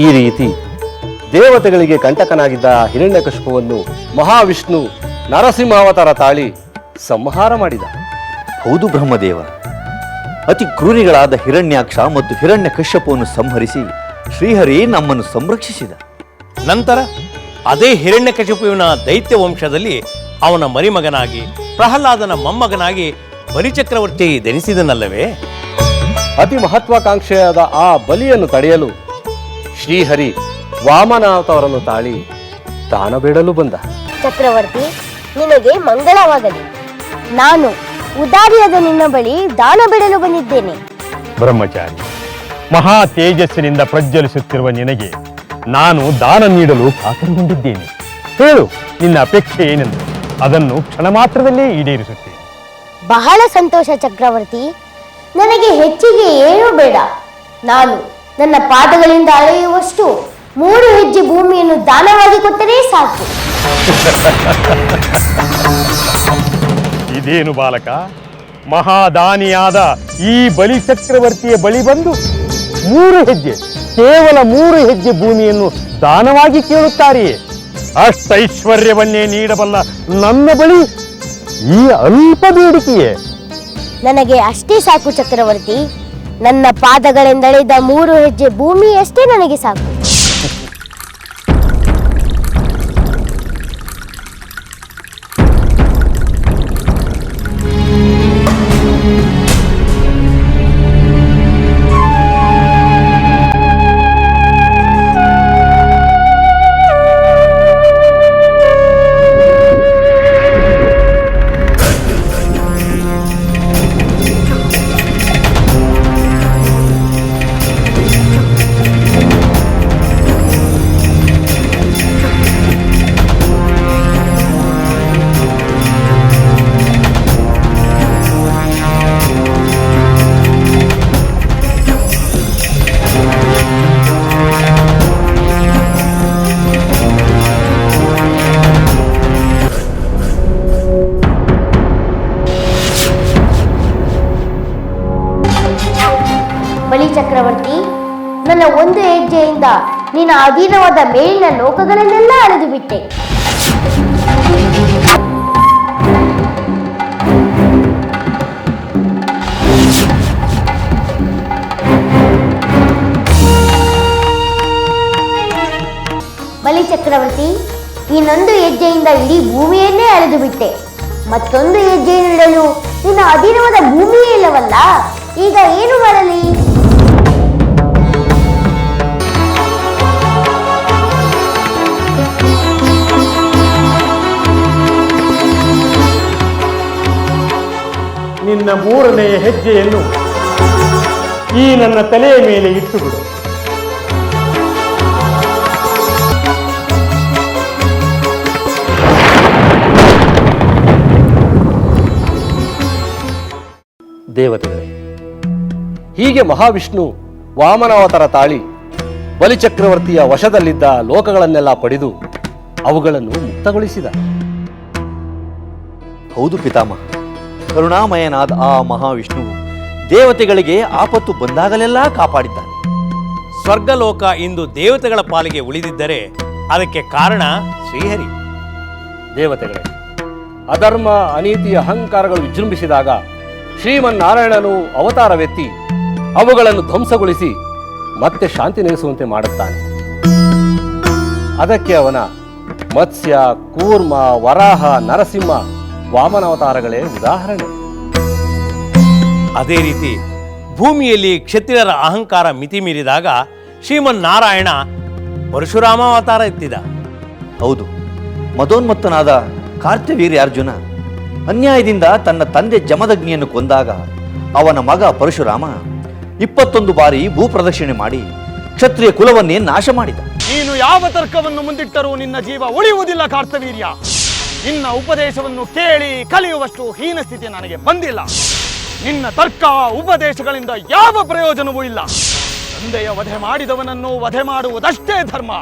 ಈ ರೀತಿ ದೇವತೆಗಳಿಗೆ ಕಂಟಕನಾಗಿದ್ದ ಹಿರಣ್ಯಕಶಿಪುವನ್ನು ಮಹಾವಿಷ್ಣು ನರಸಿಂಹಾವತಾರ ತಾಳಿ ಸಂಹಾರ ಮಾಡಿದ. ಹೌದು ಬ್ರಹ್ಮದೇವ, ಅತಿ ಕ್ರೂರಿಗಳಾದ ಹಿರಣ್ಯಾಕ್ಷ ಮತ್ತು ಹಿರಣ್ಯಕಶ್ಯಪವನ್ನು ಸಂಹರಿಸಿ ಶ್ರೀಹರಿ ನಮ್ಮನ್ನು ಸಂರಕ್ಷಿಸಿದ. ನಂತರ ಅದೇ ಹಿರಣ್ಯಕಶಿಪುವಿನ ದೈತ್ಯ ವಂಶದಲ್ಲಿ ಅವನ ಮರಿಮಗನಾಗಿ ಪ್ರಹ್ಲಾದನ ಮೊಮ್ಮಗನಾಗಿ ಬಲಿಚಕ್ರವರ್ತಿ ಧರಿಸಿದನಲ್ಲವೇ? ಅತಿ ಮಹತ್ವಾಕಾಂಕ್ಷೆಯಾದ ಆ ಬಲಿಯನ್ನು ತಡೆಯಲು ಶ್ರೀಹರಿ ವಾಮನಾವತಾರವನ್ನು ತಾಳಿ ದಾನ ಬೇಡಲು ಬಂದ. ಚಕ್ರವರ್ತಿ, ನಿನಗೆ ಮಂಗಳವಾಗಲಿ. ನಾನು ಉದಾರಿಯಾದ ನಿನ್ನ ಬಳಿ ದಾನ ಬಿಡಲು ಬಂದಿದ್ದೇನೆ. ಬ್ರಹ್ಮಚಾರಿ, ಮಹಾ ತೇಜಸ್ಸಿನಿಂದ ಪ್ರಜ್ವಲಿಸುತ್ತಿರುವ ನಿನಗೆ ನಾನು ದಾನ ನೀಡಲು ಕಾತರಗೊಂಡಿದ್ದೇನೆ. ಹೇಳು, ನಿನ್ನ ಅಪೇಕ್ಷೆ ಏನೆಂದು ಅದನ್ನು ಕ್ಷಣ ಮಾತ್ರದಲ್ಲೇ ಈಡೇರಿಸುತ್ತೇನೆ. ಬಹಳ ಸಂತೋಷ ಚಕ್ರವರ್ತಿ. ನನಗೆ ಹೆಚ್ಚಿಗೆ ಏನೂ ಬೇಡ. ನಾನು ನನ್ನ ಪಾದಗಳಿಂದ ಅಳೆಯುವಷ್ಟು 3 ಹೆಜ್ಜೆ ಭೂಮಿಯನ್ನು ದಾನವಾಗಿ ಕೊಟ್ಟರೆ ಸಾಕು. ಇದೇನು ಬಾಲಕ, ಮಹಾದಾನಿಯಾದ ಈ ಬಲಿ ಚಕ್ರವರ್ತಿಯ ಬಳಿ ಬಂದು 3 ಹೆಜ್ಜೆ, ಕೇವಲ 3 ಹೆಜ್ಜೆ ಭೂಮಿಯನ್ನು ದಾನವಾಗಿ ಕೇಳುತ್ತಾರೆಯೇ? ಅಷ್ಟೈಶ್ವರ್ಯವನ್ನೇ ನೀಡಬಲ್ಲ ನನ್ನ ಬಳಿ ಈ ಅಲ್ಪ ಬೇಡಿಕೆಯೇ? ನನಗೆ ಅಷ್ಟೇ ಸಾಕು ಚಕ್ರವರ್ತಿ. ನನ್ನ ಪಾದಗಳಿಂದಳೆದ 3 ಹೆಜ್ಜೆ ಭೂಮಿಯಷ್ಟೇ ನನಗೆ ಸಾಕು. ಬಲಿ ಚಕ್ರವರ್ತಿ, ನನ್ನ 1 ಹೆಜ್ಜೆಯಿಂದ ನಿನ್ನ ಅಧೀನವಾದ ಮೇಲಿನ ಲೋಕಗಳನ್ನೆಲ್ಲ ಅಳೆದು ಬಿಟ್ಟೆ. ಬಲಿ ಚಕ್ರವರ್ತಿ, ಇನ್ನೊಂದು ಹೆಜ್ಜೆಯಿಂದ ಇಡೀ ಭೂಮಿಯನ್ನೇ ಅಳೆದು ಬಿಟ್ಟೆ. ಮತ್ತೊಂದು ಹೆಜ್ಜೆಯನ್ನು ಇಡಲು ನಿನ್ನ ಅಧೀನವಾದ ಭೂಮಿಯೇ ಇಲ್ಲವಲ್ಲ. ಈಗ ಏನು ಮಾಡಲಿ? ನಿನ್ನ 3ನೆಯ ಹೆಜ್ಜೆಯನ್ನು ಈ ನನ್ನ ತಲೆಯ ಮೇಲೆ ಇಟ್ಟುಬಿಡು. ದೇವತೆಗಳೇ, ಹೀಗೆ ಮಹಾವಿಷ್ಣು ವಾಮನಾವತಾರ ತಾಳಿ ಬಲಿಚಕ್ರವರ್ತಿಯ ವಶದಲ್ಲಿದ್ದ ಲೋಕಗಳನ್ನೆಲ್ಲ ಪಡೆದು ಅವುಗಳನ್ನು ಮುಕ್ತಗೊಳಿಸಿದ. ಹೌದು ಪಿತಾಮಹ, ಕರುಣಾಮಯನಾದ ಆ ಮಹಾವಿಷ್ಣುವು ದೇವತೆಗಳಿಗೆ ಆಪತ್ತು ಬಂದಾಗಲೆಲ್ಲ ಕಾಪಾಡಿದ್ದಾನೆ. ಸ್ವರ್ಗಲೋಕ ಇಂದು ದೇವತೆಗಳ ಪಾಲಿಗೆ ಉಳಿದಿದ್ದರೆ ಅದಕ್ಕೆ ಕಾರಣ ಶ್ರೀಹರಿ. ದೇವತೆಗಳೇ, ಅಧರ್ಮ, ಅನೀತಿ, ಅಹಂಕಾರಗಳು ವಿಜೃಂಭಿಸಿದಾಗ ಶ್ರೀಮನ್ನಾರಾಯಣನು ಅವತಾರವೆತ್ತಿ ಅವುಗಳನ್ನು ಧ್ವಂಸಗೊಳಿಸಿ ಮತ್ತೆ ಶಾಂತಿ ನೆಲೆಸುವಂತೆ ಮಾಡುತ್ತಾನೆ. ಅದಕ್ಕೆ ಅವನ ಮತ್ಸ್ಯ, ಕೂರ್ಮ, ವರಾಹ, ನರಸಿಂಹ, ವಾಮನಾವತಾರಗಳೇ ಉದಾಹರಣೆ. ಅದೇ ರೀತಿ ಭೂಮಿಯಲ್ಲಿ ಕ್ಷತ್ರಿಯರ ಅಹಂಕಾರ ಮಿತಿ ಮೀರಿದಾಗ ಶ್ರೀಮನ್ನಾರಾಯಣ ಪರಶುರಾಮ ಅವತಾರ ಎತ್ತಿದ. ಹೌದು, ಮದೋನ್ಮತ್ತನಾದ ಕಾರ್ತ್ಯವೀರ್ಯಾರ್ಜುನ ಅನ್ಯಾಯದಿಂದ ತನ್ನ ತಂದೆ ಜಮದಗ್ನಿಯನ್ನು ಕೊಂದಾಗ ಅವನ ಮಗ ಪರಶುರಾಮ 21 ಬಾರಿ ಭೂಪ್ರದಕ್ಷಿಣೆ ಮಾಡಿ ಕ್ಷತ್ರಿಯ ಕುಲವನ್ನೇ ನಾಶ ಮಾಡಿದ. ನೀನು ಯಾವ ತರ್ಕವನ್ನು ಮುಂದಿಟ್ಟರೂ ನಿನ್ನ ಜೀವ ಉಳಿಯುವುದಿಲ್ಲ ಕಾರ್ತವೀರ್ಯ. ನಿನ್ನ ಉಪದೇಶವನ್ನು ಕೇಳಿ ಕಲಿಯುವಷ್ಟು ಹೀನ ಸ್ಥಿತಿ ನನಗೆ ಬಂದಿಲ್ಲ. ನಿನ್ನ ತರ್ಕ ಉಪದೇಶಗಳಿಂದ ಯಾವ ಪ್ರಯೋಜನವೂ ಇಲ್ಲ. ತಂದೆಯ ವಧೆ ಮಾಡಿದವನನ್ನು ವಧೆ ಮಾಡುವುದಷ್ಟೇ ಧರ್ಮ.